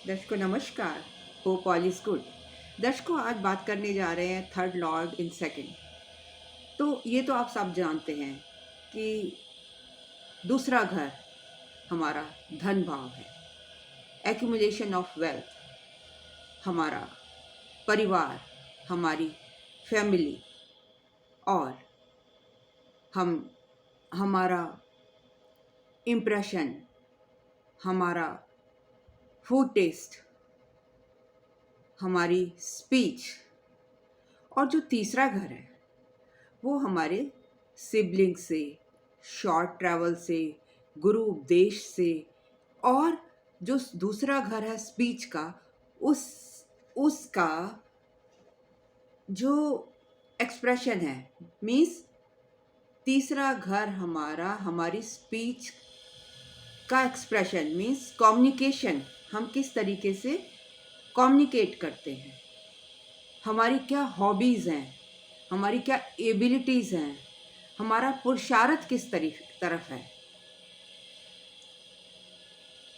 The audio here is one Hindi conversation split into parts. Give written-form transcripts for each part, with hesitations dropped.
दर्शकों नमस्कार। Hope all is good. दर्शकों आज बात करने जा रहे हैं थर्ड लॉर्ड इन सेकंड। तो ये तो आप सब जानते हैं कि दूसरा घर हमारा धन भाव है, एक्यूमुलेशन ऑफ वेल्थ, हमारा परिवार, हमारी फैमिली और हम हमारा इम्प्रेशन, हमारा फूड टेस्ट, हमारी स्पीच। और जो तीसरा घर है वो हमारे सिबलिंग से, शॉर्ट ट्रैवल से, गुरु उपदेश से, और जो दूसरा घर है स्पीच का, उस उसका जो एक्सप्रेशन है, मीन्स तीसरा घर हमारा हमारी स्पीच का एक्सप्रेशन, मीन्स कम्युनिकेशन। हम किस तरीके से कम्युनिकेट करते हैं, हमारी क्या हॉबीज़ हैं, हमारी क्या एबिलिटीज़ हैं, हमारा पुरुषार्थ किस तरफ है,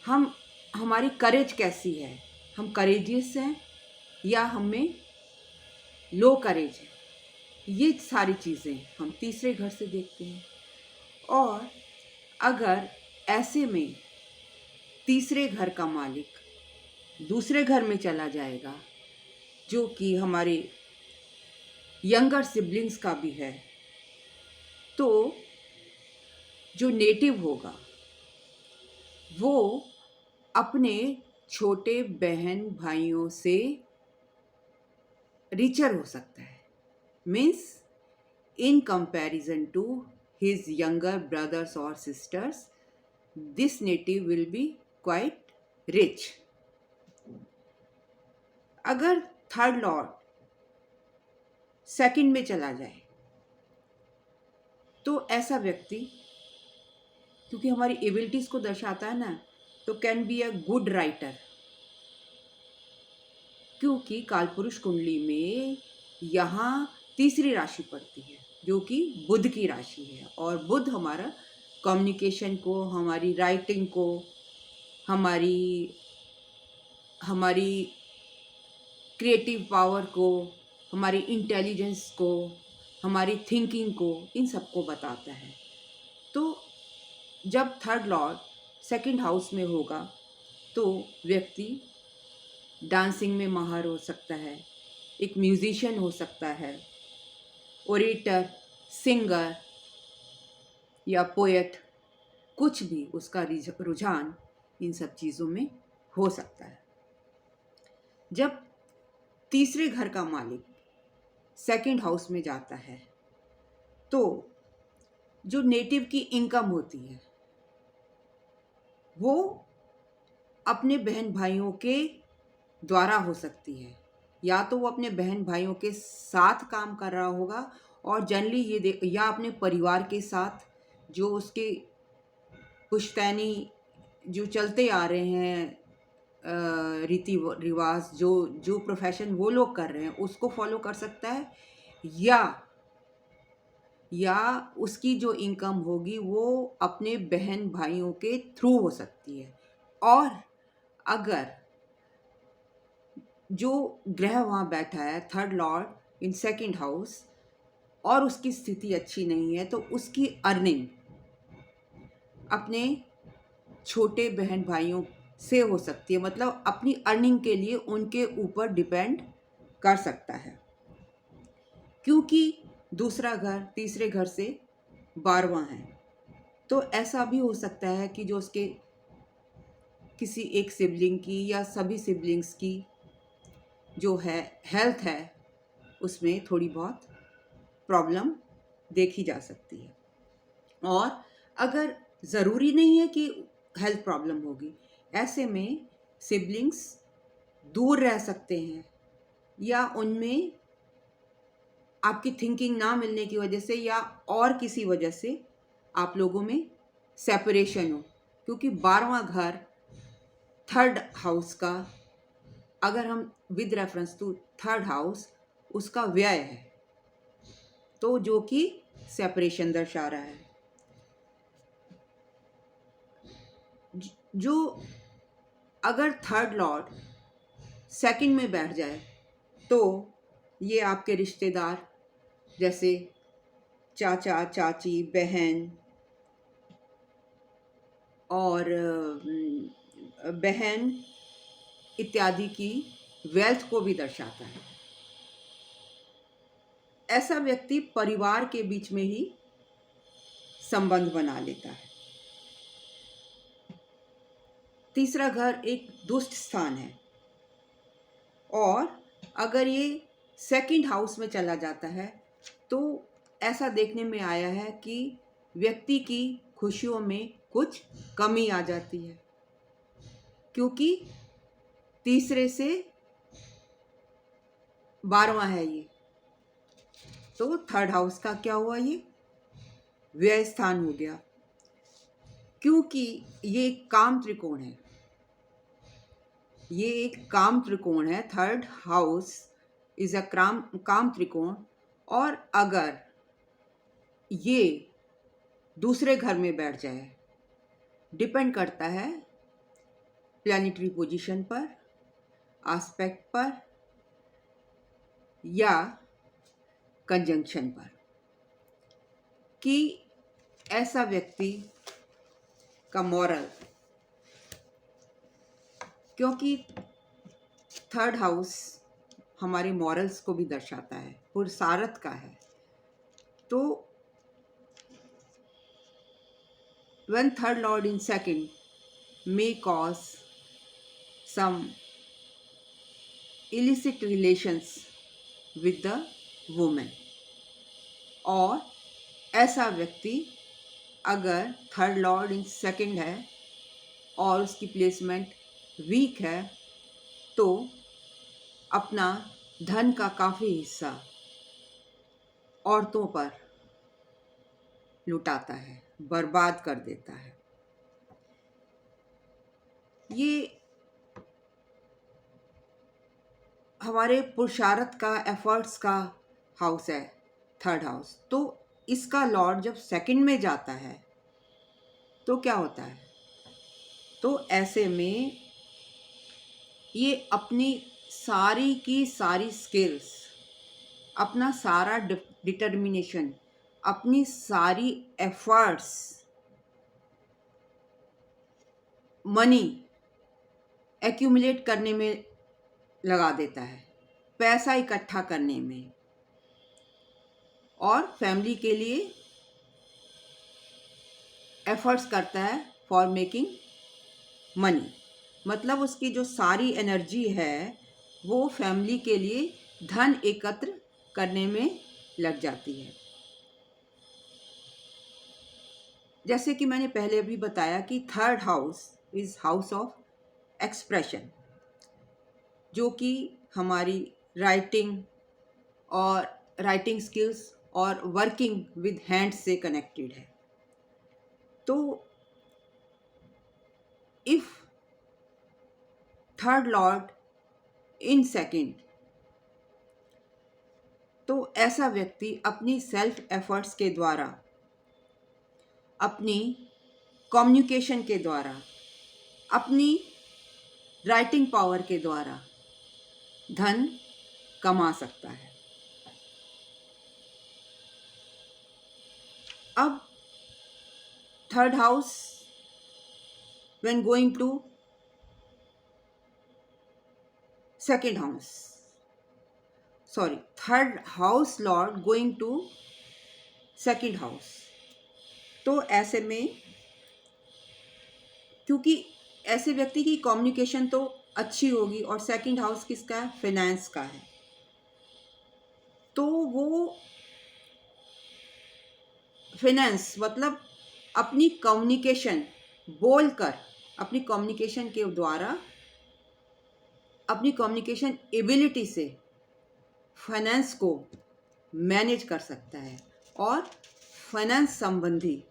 हम हमारी करेज कैसी है, हम करेजियस हैं या हमें लो करेज है। ये सारी चीज़ें हम तीसरे घर से देखते हैं। और अगर ऐसे में तीसरे घर का मालिक दूसरे घर में चला जाएगा, जो कि हमारे यंगर सिबलिंग्स का भी है, तो जो नेटिव होगा वो अपने छोटे बहन भाइयों से रिचर हो सकता है। Means in comparison to his younger brothers or sisters, this native will be quite rich. अगर थर्ड लॉर्ड सेकंड में चला जाए तो ऐसा व्यक्ति, क्योंकि हमारी एबिलिटीज को दर्शाता है ना, तो can be a good writer. क्योंकि कालपुरुष कुंडली में यहाँ तीसरी राशि पड़ती है जो कि बुध की राशि है, और बुध हमारा कम्युनिकेशन को, हमारी राइटिंग को, हमारी हमारी क्रिएटिव पावर को, हमारी इंटेलिजेंस को, हमारी थिंकिंग को, इन सबको बताता है। तो जब थर्ड लॉर्ड सेकंड हाउस में होगा तो व्यक्ति डांसिंग में माहिर हो सकता है, एक म्यूजिशियन हो सकता है, ओरेटर, सिंगर या पोएट, कुछ भी उसका रुझान इन सब चीज़ों में हो सकता है। जब तीसरे घर का मालिक सेकंड हाउस में जाता है तो जो नेटिव की इनकम होती है वो अपने बहन भाइयों के द्वारा हो सकती है, या तो वो अपने बहन भाइयों के साथ काम कर रहा होगा, और जनरली या अपने परिवार के साथ, जो उसके पुश्तैनी जो चलते आ रहे हैं रीति रिवाज, जो जो प्रोफेशन वो लोग कर रहे हैं उसको फॉलो कर सकता है, या उसकी जो इनकम होगी वो अपने बहन भाइयों के थ्रू हो सकती है। और अगर जो ग्रह वहाँ बैठा है थर्ड लॉर्ड इन सेकंड हाउस और उसकी स्थिति अच्छी नहीं है, तो उसकी अर्निंग अपने छोटे बहन भाइयों से हो सकती है, मतलब अपनी अर्निंग के लिए उनके ऊपर डिपेंड कर सकता है। क्योंकि दूसरा घर तीसरे घर से 12वां है, तो ऐसा भी हो सकता है कि जो उसके किसी एक सिबलिंग की या सभी सिबलिंग्स की जो है हेल्थ है, उसमें थोड़ी बहुत प्रॉब्लम देखी जा सकती है। और अगर ज़रूरी नहीं है कि हेल्थ प्रॉब्लम होगी, ऐसे में सिबलिंग्स दूर रह सकते हैं, या उनमें आपकी थिंकिंग ना मिलने की वजह से या और किसी वजह से आप लोगों में सेपरेशन हो। क्योंकि 12वां घर थर्ड हाउस का, अगर हम with reference to third house, उसका व्यय है, तो जो कि सेपरेशन दर्शा रहा है। जो अगर थर्ड लॉर्ड सेकंड में बैठ जाए तो ये आपके रिश्तेदार जैसे चाचा चाची बहन और बहन इत्यादि की वेल्थ को भी दर्शाता है। ऐसा व्यक्ति परिवार के बीच में ही संबंध बना लेता है। तीसरा घर एक दुष्ट स्थान है और अगर ये सेकंड हाउस में चला जाता है तो ऐसा देखने में आया है कि व्यक्ति की खुशियों में कुछ कमी आ जाती है, क्योंकि तीसरे से 12वां है ये। तो थर्ड हाउस का क्या हुआ, ये व्यय स्थान हो गया, क्योंकि ये काम त्रिकोण है। ये एक काम त्रिकोण है। थर्ड हाउस इज अ काम त्रिकोण। और अगर ये दूसरे घर में बैठ जाए, डिपेंड करता है प्लैनेटरी पोजीशन पर, एस्पेक्ट पर या कंजंक्शन पर, कि ऐसा व्यक्ति का मॉरल, क्योंकि थर्ड हाउस हमारे मॉरल्स को भी दर्शाता है, पुरुषार्थ का है। तो when third lord in second may cause some illicit relations with the woman, और ऐसा व्यक्ति अगर थर्ड लॉर्ड इन सेकंड है और उसकी प्लेसमेंट वीक है तो अपना धन का काफ़ी हिस्सा औरतों पर लुटाता है, बर्बाद कर देता है। ये हमारे पुरुषार्थ का, एफर्ट्स का हाउस है थर्ड हाउस। तो इसका लॉर्ड जब सेकंड में जाता है तो क्या होता है, तो ऐसे में ये अपनी सारी की सारी स्किल्स, अपना सारा डिटर्मिनेशन, अपनी सारी एफर्ट्स, मनी एक्यूमुलेट करने में लगा देता है, पैसा इकट्ठा करने में, और फैमिली के लिए एफर्ट्स करता है फॉर मेकिंग मनी। मतलब उसकी जो सारी एनर्जी है वो फैमिली के लिए धन एकत्र करने में लग जाती है। जैसे कि मैंने पहले भी बताया कि third house is house of expression, जो कि हमारी राइटिंग स्किल्स और वर्किंग विद हैंड्स से कनेक्टेड है। तो if third Lord in second, तो ऐसा व्यक्ति अपनी सेल्फ एफर्ट्स के द्वारा, अपनी कम्युनिकेशन के द्वारा, अपनी राइटिंग पावर के द्वारा धन कमा सकता है। अब third house when going to second house, sorry, third house lord going to second house, तो ऐसे में क्योंकि ऐसे व्यक्ति की कम्युनिकेशन तो अच्छी होगी और सेकंड हाउस किसका है, फाइनेंस का है, तो वो फाइनेंस मतलब अपनी कम्युनिकेशन बोलकर, अपनी कम्युनिकेशन के द्वारा, अपनी कम्युनिकेशन एबिलिटी से फाइनेंस को मैनेज कर सकता है और फाइनेंस संबंधी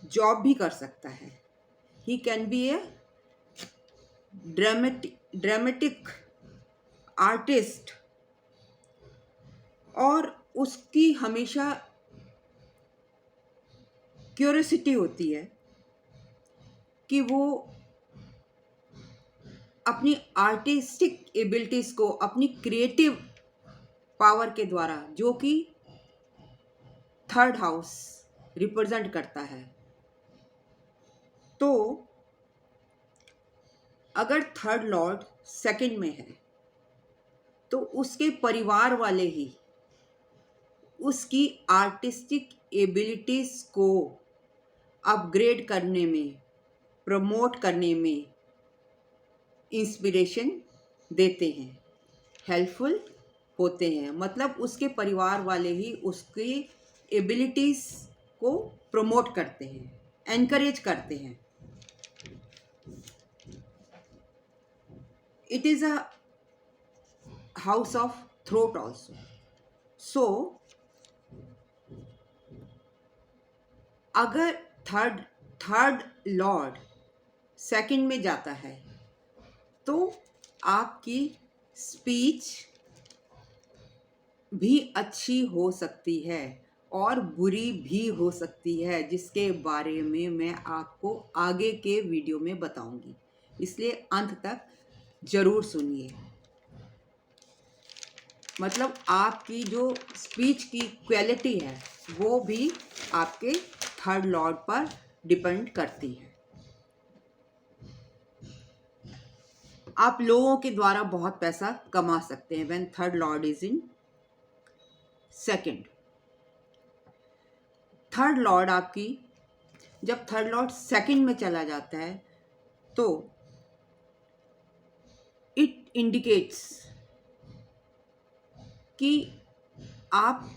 जॉब भी कर सकता है। He can be A dramatic artist, और उसकी हमेशा क्यूरियोसिटी होती है कि वो अपनी आर्टिस्टिक एबिलिटीज़ को, अपनी क्रिएटिव पावर के द्वारा, जो कि थर्ड हाउस रिप्रेजेंट करता है। तो अगर थर्ड लॉर्ड सेकंड में है तो उसके परिवार वाले ही उसकी आर्टिस्टिक एबिलिटीज़ को अपग्रेड करने में, प्रमोट करने में इंस्पिरेशन देते हैं, हेल्पफुल होते हैं। मतलब उसके परिवार वाले ही उसकी एबिलिटीज़ को प्रमोट करते हैं, एनकरेज करते हैं। It is a house of throat also. So अगर थर्ड लॉर्ड सेकंड में जाता है तो आपकी स्पीच भी अच्छी हो सकती है और बुरी भी हो सकती है, जिसके बारे में मैं आपको आगे के वीडियो में बताऊंगी, इसलिए अंत तक ज़रूर सुनिए। मतलब आपकी जो स्पीच की क्वालिटी है वो भी आपके थर्ड लॉर्ड पर डिपेंड करती है। आप लोगों के द्वारा बहुत पैसा कमा सकते हैं when third lord is in second. Third Lord आपकी, जब थर्ड लॉर्ड सेकंड में चला जाता है तो इट इंडिकेट्स कि आप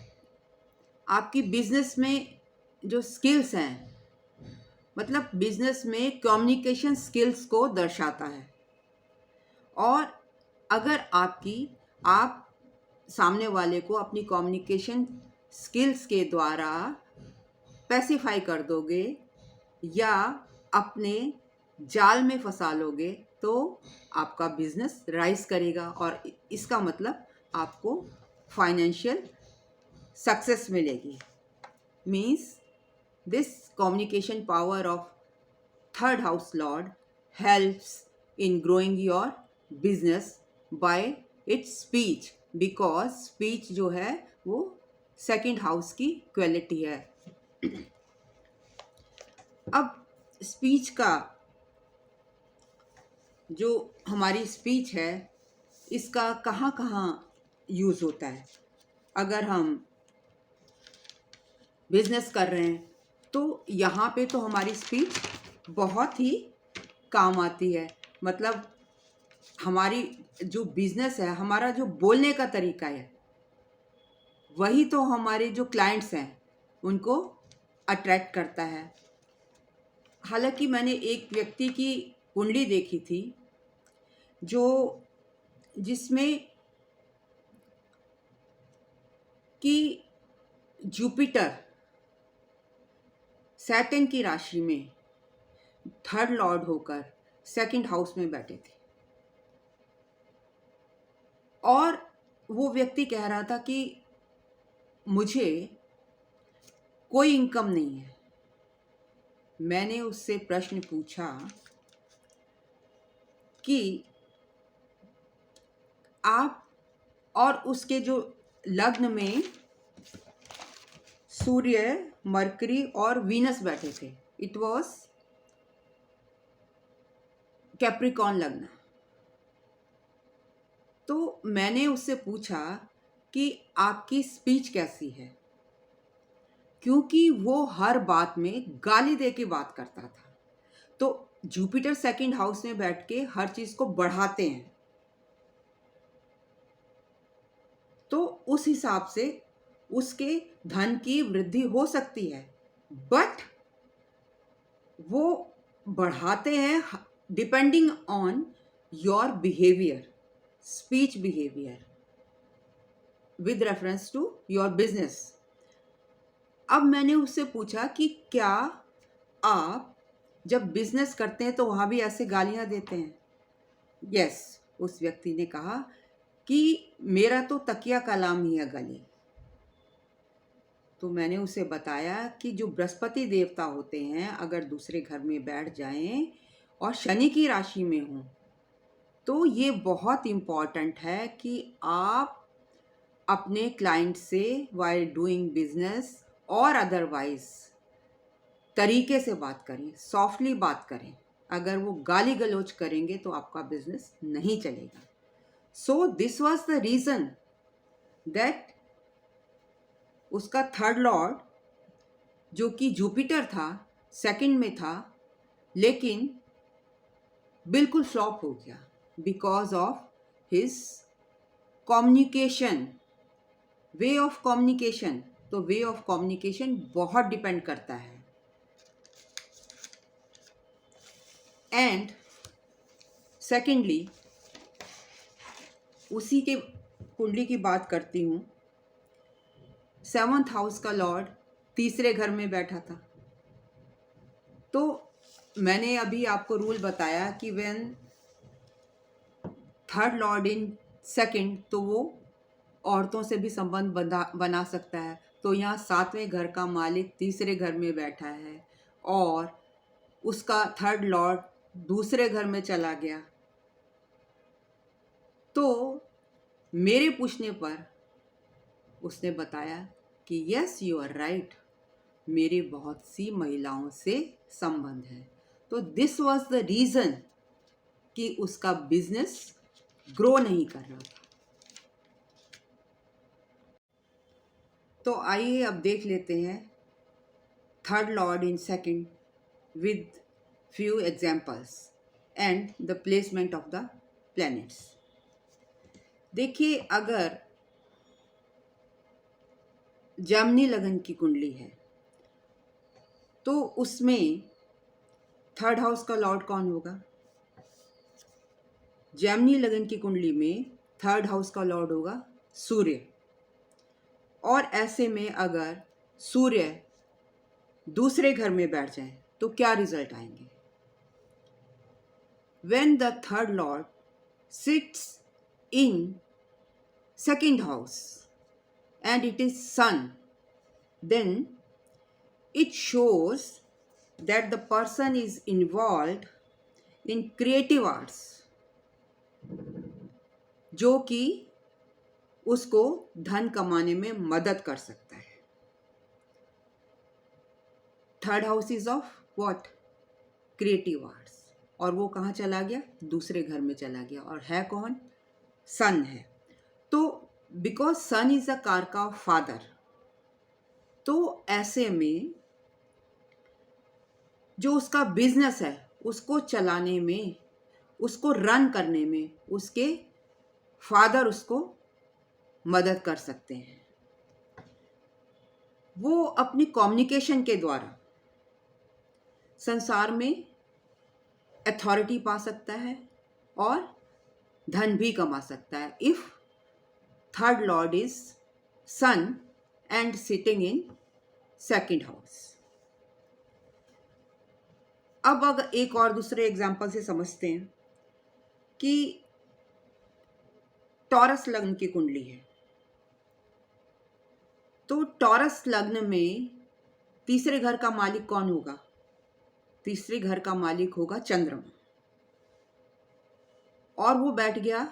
आपकी बिजनेस में जो स्किल्स हैं, मतलब बिजनेस में कम्युनिकेशन स्किल्स को दर्शाता है। और अगर आप सामने वाले को अपनी कम्युनिकेशन स्किल्स के द्वारा पैसिफाई कर दोगे या अपने जाल में फंसा लोगे तो आपका बिजनेस राइज करेगा और इसका मतलब आपको फाइनेंशियल सक्सेस मिलेगी। Means this communication power of third house Lord helps in growing your business by it's speech, because speech जो है वो सेकंड हाउस की क्वालिटी है। अब स्पीच का जो हमारी स्पीच है इसका कहाँ कहाँ यूज़ होता है। अगर हम बिजनेस कर रहे हैं तो यहाँ पे तो हमारी स्पीच बहुत ही काम आती है। मतलब हमारी जो बिजनेस है, हमारा जो बोलने का तरीका है, वही तो हमारे जो क्लाइंट्स हैं उनको अट्रैक्ट करता है। हालांकि मैंने एक व्यक्ति की कुंडली देखी थी जो जिसमें कि जुपिटर सैटर्न की राशि में थर्ड लॉर्ड होकर सेकंड हाउस में बैठे थे और वो व्यक्ति कह रहा था कि मुझे कोई इनकम नहीं है। मैंने उससे प्रश्न पूछा कि आप, और उसके जो लग्न में सूर्य, मरकरी और वीनस बैठे थे, इट वॉज कैप्रिकॉन लग्न। तो मैंने उससे पूछा कि आपकी स्पीच कैसी है, क्योंकि वो हर बात में गाली दे के बात करता था। तो जुपिटर सेकंड हाउस में बैठ के हर चीज़ को बढ़ाते हैं, तो उस हिसाब से उसके धन की वृद्धि हो सकती है, बट वो बढ़ाते हैं depending on your behaviour, speech behaviour with reference to your business. अब मैंने उससे पूछा कि क्या आप जब बिजनेस करते हैं तो वहाँ भी ऐसे गालियाँ देते हैं? यस, उस व्यक्ति ने कहा कि मेरा तो तकिया कलाम ही है गले। तो मैंने उसे बताया कि जो बृहस्पति देवता होते हैं अगर दूसरे घर में बैठ जाएं और शनि की राशि में हों तो ये बहुत इम्पॉर्टेंट है कि आप अपने क्लाइंट से वाइल डूइंग बिजनेस और अदरवाइज तरीके से बात करें, सॉफ्टली बात करें। अगर वो गाली गलौज करेंगे तो आपका बिजनेस नहीं चलेगा। So this was the reason that उसका थर्ड लॉर्ड जो कि जुपिटर था, सेकंड में था, लेकिन बिल्कुल फ्लॉप हो गया because of his communication, way of communication. तो वे ऑफ कम्युनिकेशन बहुत डिपेंड करता है। एंड सेकेंडली, उसी के कुंडली की बात करती हूँ। 7th हाउस का लॉर्ड तीसरे घर में बैठा था। तो मैंने अभी आपको रूल बताया कि when third Lord in second, तो वो औरतों से भी संबंध बना सकता है। तो यहाँ 7वें घर का मालिक तीसरे घर में बैठा है और उसका थर्ड लॉर्ड दूसरे घर में चला गया। तो मेरे पूछने पर उसने बताया कि यस यू आर राइट, मेरे बहुत सी महिलाओं से संबंध है। तो दिस वाज द रीज़न कि उसका बिजनेस ग्रो नहीं कर रहा था। तो आइए अब देख लेते हैं third Lord in second with few examples and the placement of the planets. देखिए, अगर जेमिनी लगन की कुंडली है तो उसमें थर्ड हाउस का लॉर्ड कौन होगा? जेमिनी लगन की कुंडली में थर्ड हाउस का लॉर्ड होगा सूर्य। और ऐसे में अगर सूर्य दूसरे घर में बैठ जाए तो क्या रिजल्ट आएंगे? When the third lord sits in second house and it is sun, then it shows that the person is involved in creative arts, जो कि उसको धन कमाने में मदद कर सकता है। Third house is of what? Creative arts. और वो कहाँ चला गया? दूसरे घर में चला गया। और है कौन? सन है। तो बिकॉज सन इज अ कारका ऑफ फादर, तो ऐसे में जो उसका बिजनेस है उसको चलाने में, उसको रन करने में उसके फादर उसको मदद कर सकते हैं। वो अपनी कम्युनिकेशन के द्वारा संसार में अथॉरिटी पा सकता है और धन भी कमा सकता है if third lord is sun and sitting in second house. अब अगर एक और दूसरे एग्जाम्पल से समझते हैं कि टॉरस लग्न की कुंडली है। तो टॉरस लग्न में तीसरे घर का मालिक कौन होगा? तीसरे घर का मालिक होगा चंद्रमा। और वो बैठ गया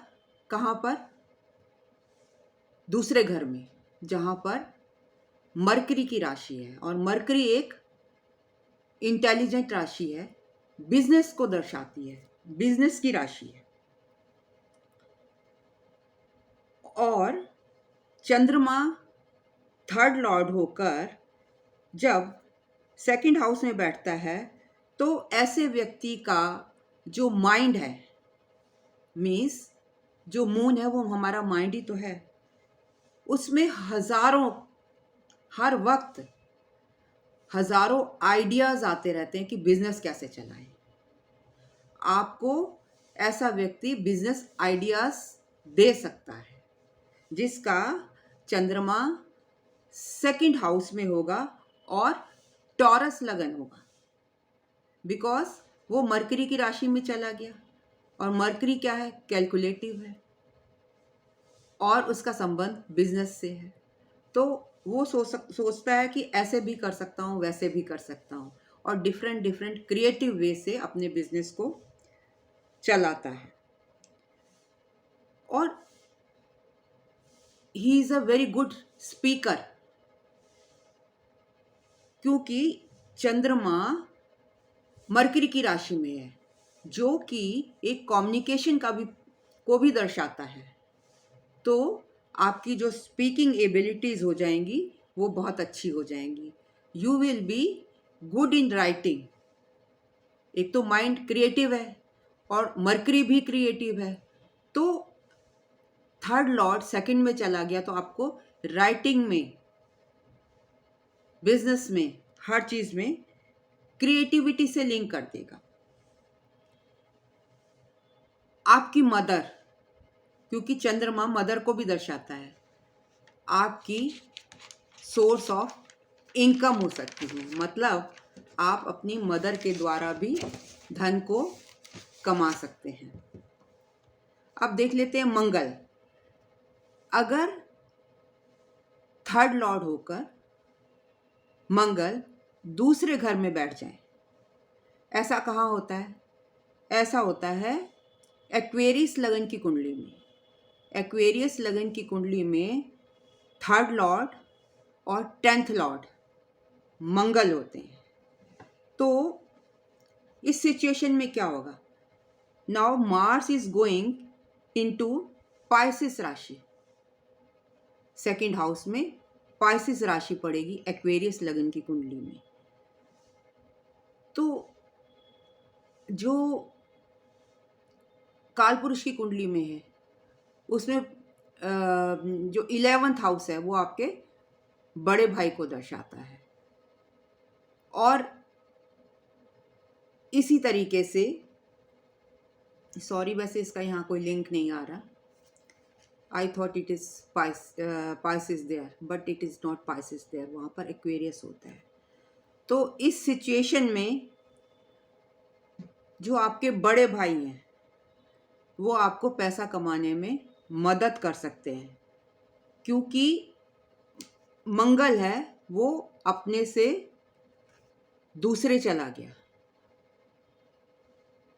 कहाँ पर? दूसरे घर में, जहाँ पर मरकरी की राशि है। और मरकरी एक इंटेलिजेंट राशि है, बिजनेस को दर्शाती है, बिजनेस की राशि है। और चंद्रमा थर्ड लॉर्ड होकर जब सेकंड हाउस में बैठता है तो ऐसे व्यक्ति का जो माइंड है, मीन्स जो मून है वो हमारा माइंड ही तो है, उसमें हर वक्त हजारों आइडियाज आते रहते हैं कि बिजनेस कैसे चलाएं। आपको ऐसा व्यक्ति बिजनेस आइडियाज दे सकता है जिसका चंद्रमा सेकंड हाउस में होगा और टॉरस लगन होगा, बिकॉज वो मरकरी की राशि में चला गया। और मरकरी क्या है? कैलकुलेटिव है और उसका संबंध बिजनेस से है। तो वो सोचता है कि ऐसे भी कर सकता हूँ, वैसे भी कर सकता हूँ, और डिफरेंट डिफरेंट क्रिएटिव वे से अपने बिजनेस को चलाता है। और he is a very good speaker, क्योंकि चंद्रमा मरकरी की राशि में है, जो कि एक कम्युनिकेशन का भी को भी दर्शाता है। तो आपकी जो स्पीकिंग एबिलिटीज़ हो जाएंगी वो बहुत अच्छी हो जाएंगी। You will be good in writing. एक तो माइंड क्रिएटिव है और मरकरी भी क्रिएटिव है, तो थर्ड लॉर्ड सेकंड में चला गया तो आपको राइटिंग में, बिजनेस में, हर चीज़ में क्रिएटिविटी से लिंक कर देगा। आपकी मदर, क्योंकि चंद्रमा मदर को भी दर्शाता है, आपकी सोर्स ऑफ इनकम हो सकती है। मतलब आप अपनी मदर के द्वारा भी धन को कमा सकते हैं। अब देख लेते हैं मंगल। अगर थर्ड लॉर्ड होकर मंगल दूसरे घर में बैठ जाए, ऐसा कहाँ होता है? ऐसा होता है एक्वेरियस लगन की कुंडली में। एक्वेरियस लगन की कुंडली में थर्ड लॉर्ड और 10th लॉर्ड मंगल होते हैं। तो इस सिचुएशन में क्या होगा? Now Mars is going into Pisces राशि, सेकंड हाउस में पाइसिस राशि पड़ेगी एक्वेरियस लगन की कुंडली में। तो जो कालपुरुष की कुंडली में है उसमें जो 11th हाउस है वो आपके बड़े भाई को दर्शाता है। और इसी तरीके से, सॉरी वैसे इसका यहाँ कोई लिंक नहीं आ रहा, I thought it is Pisces there, but it is not Pisces there, वहाँ पर एक्वेरियस होता है। तो इस सिचुएशन में जो आपके बड़े भाई हैं वो आपको पैसा कमाने में मदद कर सकते हैं, क्योंकि मंगल है वो अपने से दूसरे चला गया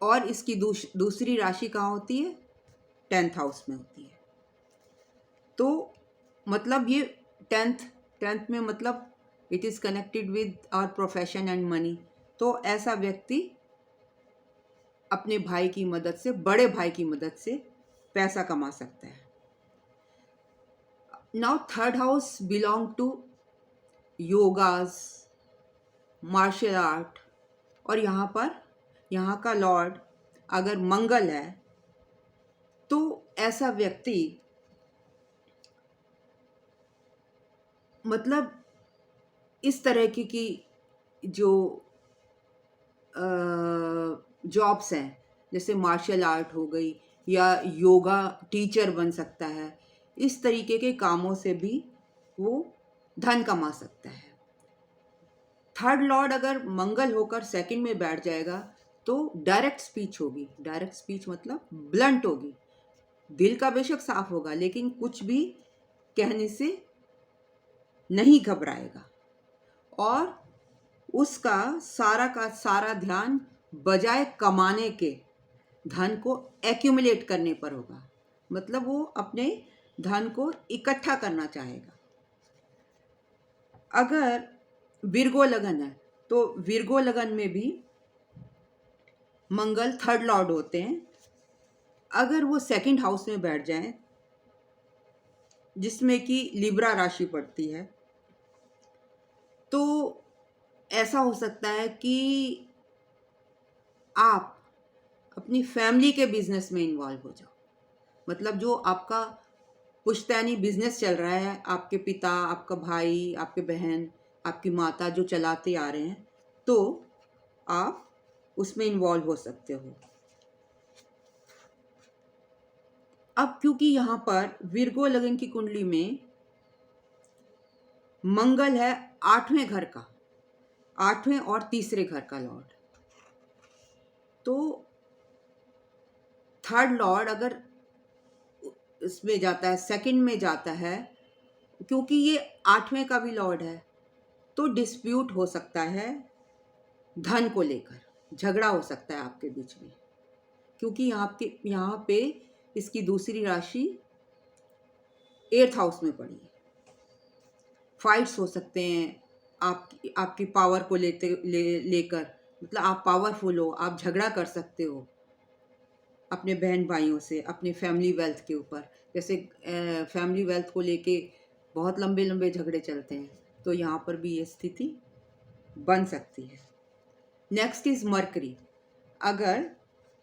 और इसकी दूसरी राशि कहाँ होती है? 10th हाउस में होती है। तो मतलब ये 10th में मतलब it is connected with our profession and money. तो ऐसा व्यक्ति अपने भाई की मदद से, बड़े भाई की मदद से पैसा कमा सकता है। Now third house belong to yogas, martial art, और यहाँ का लॉर्ड अगर मंगल है तो ऐसा व्यक्ति मतलब इस तरह की जो जॉब्स हैं, जैसे मार्शल आर्ट हो गई या योगा टीचर बन सकता है, इस तरीके के कामों से भी वो धन कमा सकता है। थर्ड लॉर्ड अगर मंगल होकर सेकंड में बैठ जाएगा तो डायरेक्ट स्पीच होगी। डायरेक्ट स्पीच मतलब ब्लंट होगी, दिल का बेशक साफ होगा लेकिन कुछ भी कहने से नहीं घबराएगा, और उसका सारा का सारा ध्यान बजाय कमाने के धन को एक्यूमुलेट करने पर होगा। मतलब वो अपने धन को इकट्ठा करना चाहेगा। अगर विर्गो लगन है तो विर्गो लगन में भी मंगल थर्ड लॉर्ड होते हैं। अगर वो सेकंड हाउस में बैठ जाएं, जिसमें कि लिब्रा राशि पड़ती है, तो ऐसा हो सकता है कि आप अपनी फैमिली के बिजनेस में इन्वॉल्व हो जाओ। मतलब जो आपका पुश्तैनी बिजनेस चल रहा है, आपके पिता, आपका भाई, आपके बहन, आपकी माता जो चलाते आ रहे हैं, तो आप उसमें इन्वॉल्व हो सकते हो। अब क्योंकि यहाँ पर विर्गो लगन की कुंडली में मंगल है 8वें घर का, 8वें और तीसरे घर का लॉर्ड, तो थर्ड लॉर्ड अगर इसमें जाता है, सेकंड में जाता है, क्योंकि ये 8वें का भी लॉर्ड है, तो डिस्प्यूट हो सकता है, धन को लेकर झगड़ा हो सकता है आपके बीच में, क्योंकि यहाँ पे इसकी दूसरी राशि 8th हाउस में पड़ी है। फाइट्स हो सकते हैं आपकी पावर को लेकर, मतलब आप पावरफुल हो, आप झगड़ा कर सकते हो अपने बहन भाइयों से, अपने फैमिली वेल्थ के ऊपर। जैसे फैमिली वेल्थ को लेके बहुत लंबे लंबे झगड़े चलते हैं, तो यहाँ पर भी ये स्थिति बन सकती है। Next is mercury. अगर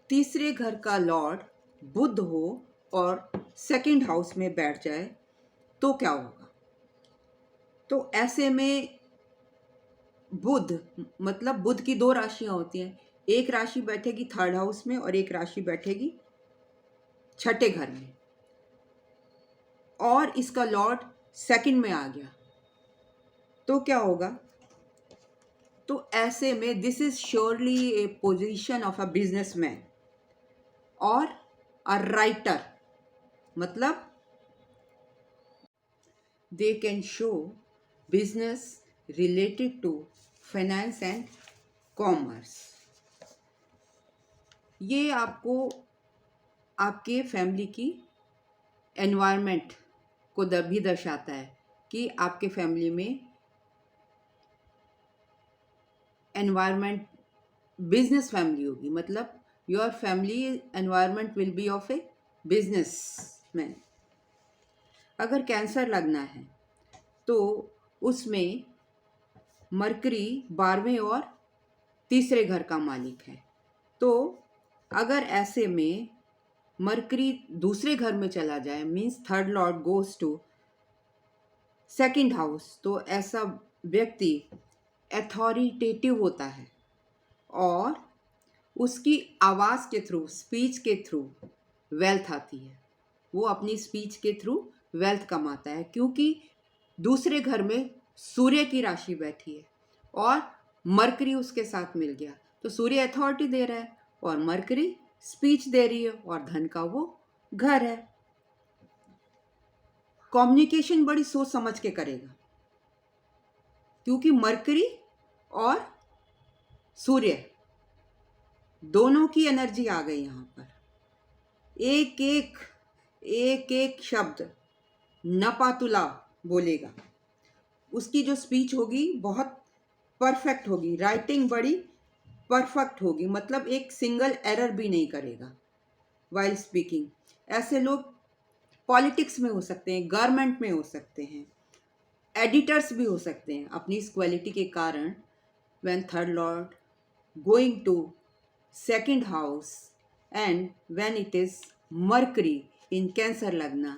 तीसरे घर का लॉर्ड बुध हो और सेकंड हाउस में बैठ जाए तो क्या होगा? तो ऐसे में बुध, मतलब बुध की दो राशियां होती हैं, एक राशि बैठेगी थर्ड हाउस में और एक राशि बैठेगी छठे घर में, और इसका लॉर्ड सेकंड में आ गया तो क्या होगा? तो ऐसे में this is surely a position of a businessman और अ राइटर, मतलब they can show business related to finance and commerce. ये आपको आपके फैमिली की एनवायरनमेंट को भी दर्शाता है कि आपके फैमिली में एनवायरनमेंट बिजनेस फैमिली होगी, मतलब your family environment will be of a businessman. अगर कैंसर लगना है तो उसमें मरकरी 12वें और तीसरे घर का मालिक है, तो अगर ऐसे में मरकरी दूसरे घर में चला जाए, means third lord goes to second house, तो ऐसा व्यक्ति अथॉरिटेटिव होता है और उसकी आवाज़ के थ्रू, स्पीच के थ्रू वेल्थ आती है। वो अपनी स्पीच के थ्रू वेल्थ कमाता है, क्योंकि दूसरे घर में सूर्य की राशि बैठी है और मरकरी उसके साथ मिल गया, तो सूर्य अथॉरिटी दे रहा है और मरकरी स्पीच दे रही है और धन का वो घर है। कम्युनिकेशन बड़ी सोच समझ के करेगा, क्योंकि मरकरी और सूर्य दोनों की एनर्जी आ गई यहाँ पर। एक एक शब्द नपातुला बोलेगा, उसकी जो स्पीच होगी बहुत परफेक्ट होगी, राइटिंग बड़ी परफेक्ट होगी, मतलब एक सिंगल एरर भी नहीं करेगा वाइल स्पीकिंग। ऐसे लोग पॉलिटिक्स में हो सकते हैं, गवर्नमेंट में हो सकते हैं, एडिटर्स भी हो सकते हैं अपनी इस क्वालिटी के कारण। When third lord going to second house and when it is Mercury in Cancer Lagna,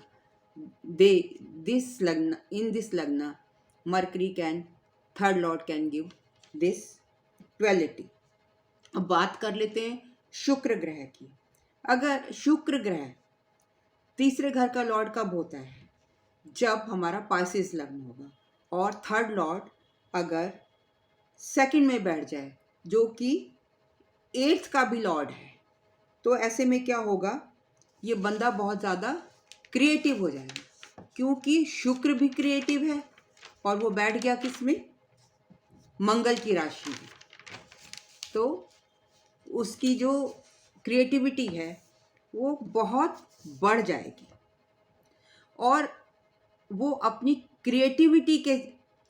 this Lagna Mercury can, third lord can give this duality। अब बात कर लेते हैं शुक्र ग्रह की। अगर शुक्र ग्रह तीसरे घर का लॉर्ड कब होता है? जब हमारा पाइसेस लग्न होगा और थर्ड लॉर्ड अगर सेकंड में बैठ जाए, जो कि 8th का भी लॉर्ड है, तो ऐसे में क्या होगा? ये बंदा बहुत ज़्यादा क्रिएटिव हो जाएगा, क्योंकि शुक्र भी क्रिएटिव है और वो बैठ गया किस में? मंगल की राशि में, तो उसकी जो क्रिएटिविटी है वो बहुत बढ़ जाएगी और वो अपनी क्रिएटिविटी के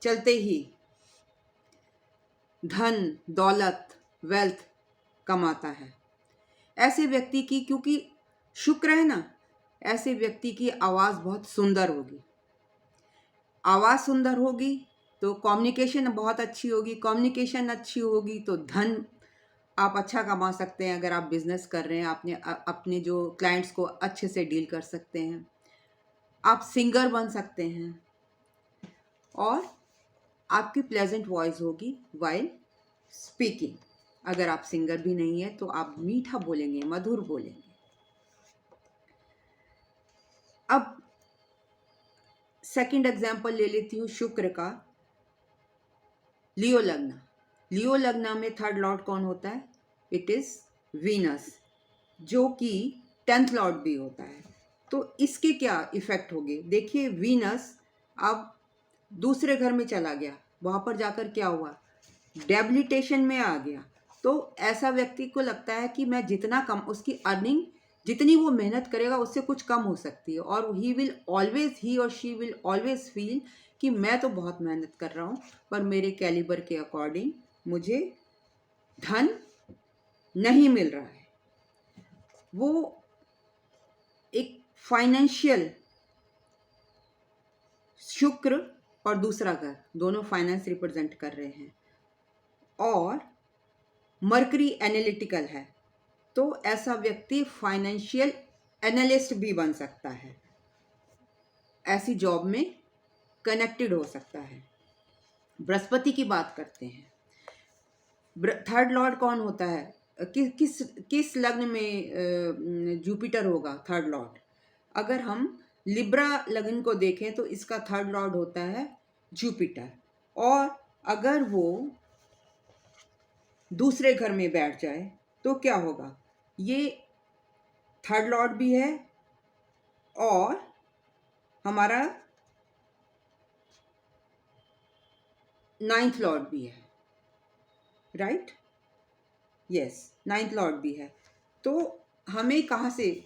चलते ही धन, दौलत, वेल्थ कमाता है। ऐसे व्यक्ति की, क्योंकि शुक्र है ना, ऐसे व्यक्ति की आवाज़ बहुत सुंदर होगी। आवाज़ सुंदर होगी तो कम्युनिकेशन बहुत अच्छी होगी, कम्युनिकेशन अच्छी होगी तो धन आप अच्छा कमा सकते हैं। अगर आप बिजनेस कर रहे हैं, अपने जो क्लाइंट्स को अच्छे से डील कर सकते हैं, आप सिंगर बन सकते हैं और आपकी प्लेजेंट वॉइस होगी वाइल स्पीकिंग। अगर आप सिंगर भी नहीं है तो आप मीठा बोलेंगे, मधुर बोलेंगे। अब सेकंड एग्जाम्पल ले लेती हूँ शुक्र का, लियो लग्न। लियो लग्न में थर्ड लॉर्ड कौन होता है? इट इज वीनस, जो कि 10th लॉर्ड भी होता है। तो इसके क्या इफेक्ट होंगे? देखिए, वीनस अब दूसरे घर में चला गया, वहां पर जाकर क्या हुआ? डेबिलिटेशन में आ गया। तो ऐसा व्यक्ति को लगता है कि मैं जितना कम, उसकी अर्निंग जितनी वो मेहनत करेगा उससे कुछ कम हो सकती है, और ही और शी विल ऑलवेज फील कि मैं तो बहुत मेहनत कर रहा हूँ पर मेरे कैलिबर के अकॉर्डिंग मुझे धन नहीं मिल रहा है। वो एक फाइनेंशियल, शुक्र और दूसरा घर दोनों फाइनेंस रिप्रेजेंट कर रहे हैं, और मरकरी एनालिटिकल है, तो ऐसा व्यक्ति फाइनेंशियल एनालिस्ट भी बन सकता है, ऐसी जॉब में कनेक्टेड हो सकता है। बृहस्पति की बात करते हैं। थर्ड लॉर्ड कौन होता है? किस लग्न में जुपिटर होगा थर्ड लॉर्ड? अगर हम लिब्रा लग्न को देखें तो इसका थर्ड लॉर्ड होता है जुपिटर, और अगर वो दूसरे घर में बैठ जाए तो क्या होगा? ये थर्ड लॉर्ड भी है और हमारा नाइन्थ लॉर्ड भी है, राइट? यस, नाइन्थ लॉर्ड भी है। तो हमें कहाँ से,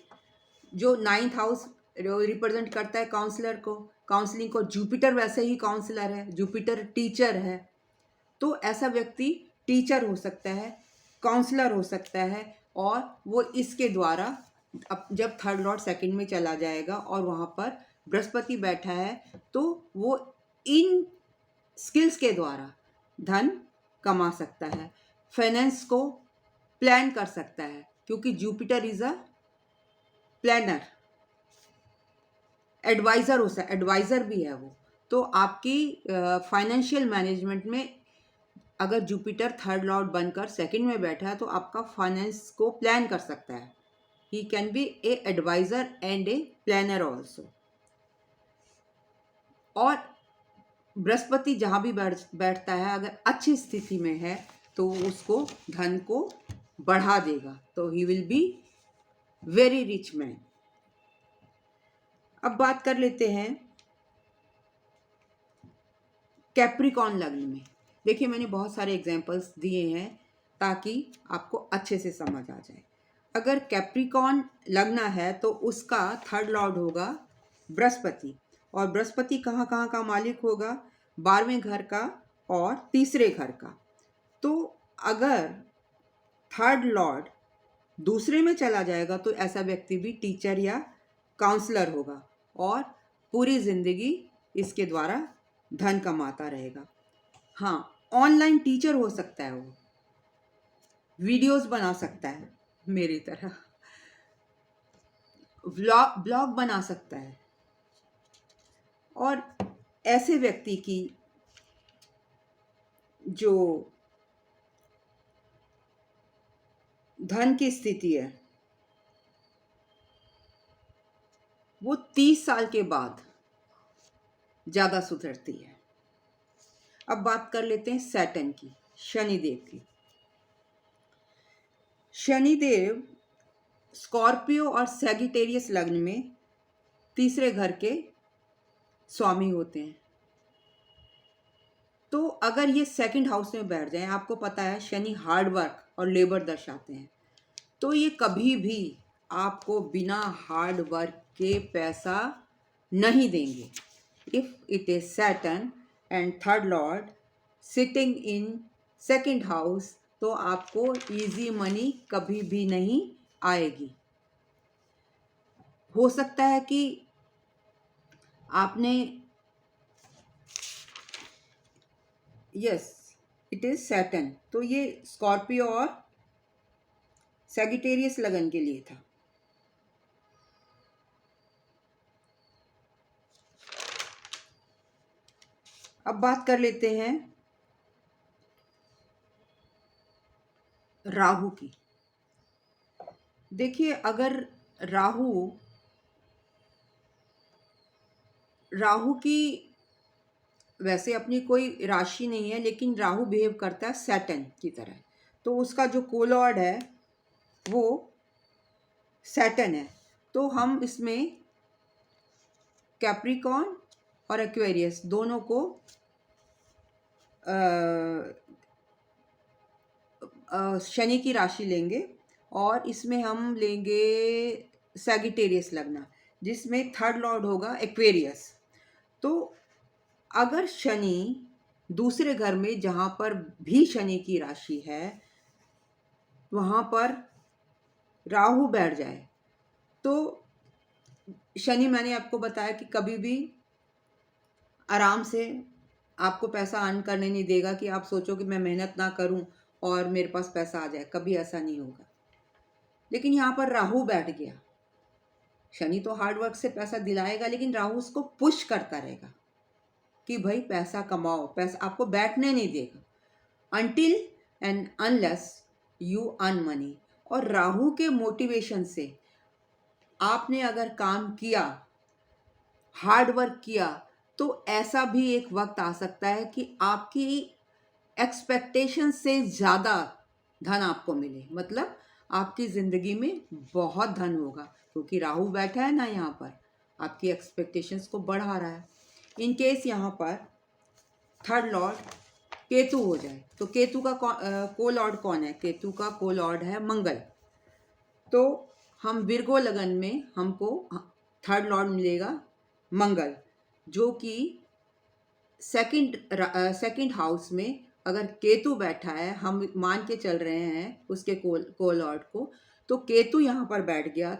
जो नाइन्थ हाउस रिप्रेजेंट करता है काउंसलर को, काउंसलिंग को, जुपिटर वैसे ही काउंसलर है, जुपिटर टीचर है, तो ऐसा व्यक्ति टीचर हो सकता है, काउंसलर हो सकता है, और वो इसके द्वारा अब जब थर्ड लॉर्ड सेकंड में चला जाएगा और वहाँ पर बृहस्पति बैठा है तो वो इन स्किल्स के द्वारा धन कमा सकता है, फाइनेंस को प्लान कर सकता है, क्योंकि Jupiter is a planner, adviser हो सकता, एडवाइज़र भी है वो। तो आपकी फाइनेंशियल मैनेजमेंट में अगर जुपिटर थर्ड लॉर्ड बनकर सेकंड में बैठा है तो आपका फाइनेंस को प्लान कर सकता है। He can be a adviser and a planner also. और बृहस्पति जहाँ भी बैठता है अगर अच्छी स्थिति में है तो उसको धन को बढ़ा देगा, तो he will be very rich man. अब बात कर लेते हैं कैप्रिकॉर्न लग्न में। देखिए मैंने बहुत सारे एग्जांपल्स दिए हैं ताकि आपको अच्छे से समझ आ जाए। अगर कैप्रिकॉर्न लग्न है तो उसका थर्ड लॉर्ड होगा बृहस्पति, और बृहस्पति कहाँ कहाँ का मालिक होगा? 12वें घर का और तीसरे घर का। तो अगर थर्ड लॉर्ड दूसरे में चला जाएगा तो ऐसा व्यक्ति भी टीचर या काउंसलर होगा और पूरी ज़िंदगी इसके द्वारा धन कमाता रहेगा। हाँ, ऑनलाइन टीचर हो सकता है, वो वीडियोस बना सकता है मेरी तरह, ब्लॉग बना सकता है, और ऐसे व्यक्ति की जो धन की स्थिति है वो 30 साल के बाद ज़्यादा सुधरती है। अब बात कर लेते हैं सैटर्न की, शनिदेव की। शनिदेव स्कॉर्पियो और सैगिटेरियस लग्न में तीसरे घर के स्वामी होते हैं। तो अगर ये सेकंड हाउस में बैठ जाएं, आपको पता है शनि हार्ड वर्क और लेबर दर्शाते हैं, तो ये कभी भी आपको बिना हार्ड वर्क के पैसा नहीं देंगे। If it is Saturn and third Lord sitting in second house तो आपको इजी मनी कभी भी नहीं आएगी। हो सकता है कि आपने, यस इट इज सैटर्न, तो ये स्कॉर्पियो और सैगिटेरियस लगन के लिए था। अब बात कर लेते हैं राहु की। देखिए अगर राहु की वैसे अपनी कोई राशि नहीं है, लेकिन राहु बिहेव करता है सैटर्न की तरह, तो उसका जो कोलॉर्ड है वो सैटर्न है। तो हम इसमें कैप्रिकॉर्न और एक्वेरियस दोनों को शनि की राशि लेंगे, और इसमें हम लेंगे सैगिटेरियस लगना, जिसमें थर्ड लॉर्ड होगा एक्वेरियस। तो अगर शनि दूसरे घर में जहाँ पर भी शनि की राशि है वहाँ पर राहु बैठ जाए, तो शनि मैंने आपको बताया कि कभी भी आराम से आपको पैसा अर्न करने नहीं देगा कि आप सोचो कि मैं मेहनत ना करूं और मेरे पास पैसा आ जाए, कभी ऐसा नहीं होगा। लेकिन यहाँ पर राहु बैठ गया, शनि तो हार्ड वर्क से पैसा दिलाएगा, लेकिन राहु उसको पुश करता रहेगा कि भाई पैसा कमाओ, पैसा आपको बैठने नहीं देगा until and unless you earn money. और राहु के मोटिवेशन से आपने अगर काम किया, हार्ड वर्क किया, तो ऐसा भी एक वक्त आ सकता है कि आपकी एक्सपेक्टेशन से ज़्यादा धन आपको मिले, मतलब आपकी ज़िंदगी में बहुत धन होगा, क्योंकि राहु बैठा है ना यहाँ पर, आपकी एक्सपेक्टेशंस को बढ़ा रहा है। इन केस यहाँ पर थर्ड लॉर्ड केतु हो जाए, तो केतु का को लॉर्ड कौन है? केतु का को लॉर्ड है मंगल। तो हम विर्गो लगन में हमको थर्ड लॉर्ड मिलेगा मंगल, जो कि सेकंड हाउस में अगर केतु बैठा है, हम मान के चल रहे हैं उसके को लॉर्ड को, तो केतु यहाँ पर बैठ गया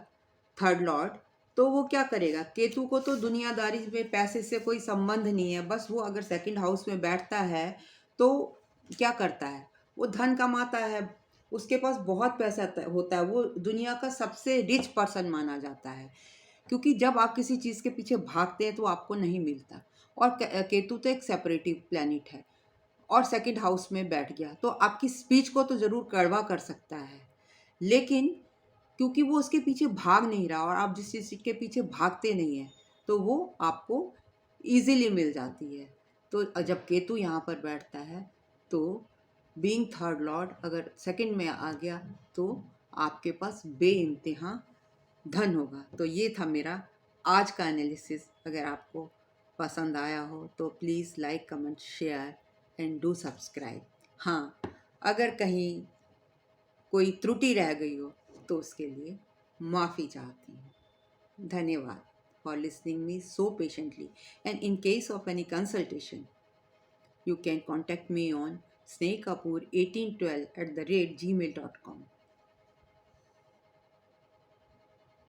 थर्ड लॉर्ड, तो वो क्या करेगा? केतु को तो दुनियादारी में पैसे से कोई संबंध नहीं है, बस वो अगर सेकंड हाउस में बैठता है तो क्या करता है? वो धन कमाता है, उसके पास बहुत पैसा होता है, वो दुनिया का सबसे रिच पर्सन माना जाता है। क्योंकि जब आप किसी चीज़ के पीछे भागते हैं तो आपको नहीं मिलता। और केतु तो एक सेपरेटिव प्लैनेट है और सेकंड हाउस में बैठ गया, तो आपकी स्पीच को तो ज़रूर कड़वा कर सकता है, लेकिन क्योंकि वो उसके पीछे भाग नहीं रहा और आप जिस चीज़ के पीछे भागते नहीं हैं, तो वो आपको ईज़िली मिल जाती है। तो जब केतु यहाँ पर बैठता है, तो बीइंग थर्ड लॉर्ड अगर सेकंड में आ गया, तो आपके पास बेइंतहा धन होगा। तो ये था मेरा आज का एनालिसिस। अगर आपको पसंद आया हो तो please like, comment, share and do subscribe. हाँ, अगर कहीं कोई त्रुटि रह गई हो तो उसके लिए माफ़ी चाहती हूँ। धन्यवाद for listening me so patiently, and in case of any consultation you can contact me on snehkapoor1812@gmail.com.